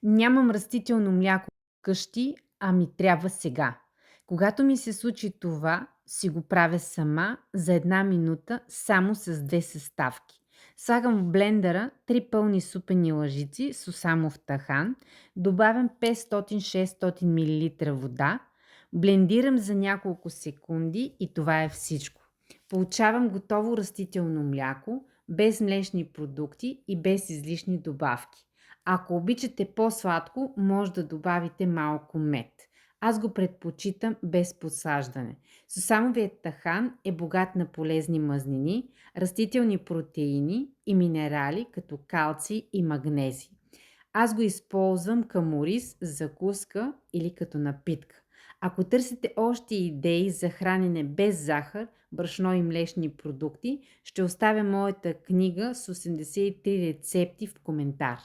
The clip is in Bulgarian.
Нямам растително мляко вкъщи, а ми трябва сега. Когато ми се случи това, си го правя сама за една минута само с две съставки. Слагам в блендера 3 пълни супени лъжици сусамов тахан, добавям 500-600 мл вода, блендирам за няколко секунди и това е всичко. Получавам готово растително мляко, без млечни продукти и без излишни добавки. Ако обичате по-сладко, може да добавите малко мед. Аз го предпочитам без подсаждане. Сусамовият тахан е богат на полезни мазнини, растителни протеини и минерали като калций и магнезий. Аз го използвам към ориз, закуска или като напитка. Ако търсите още идеи за хранене без захар, брашно и млечни продукти, ще оставя моята книга с 83 рецепти в коментар.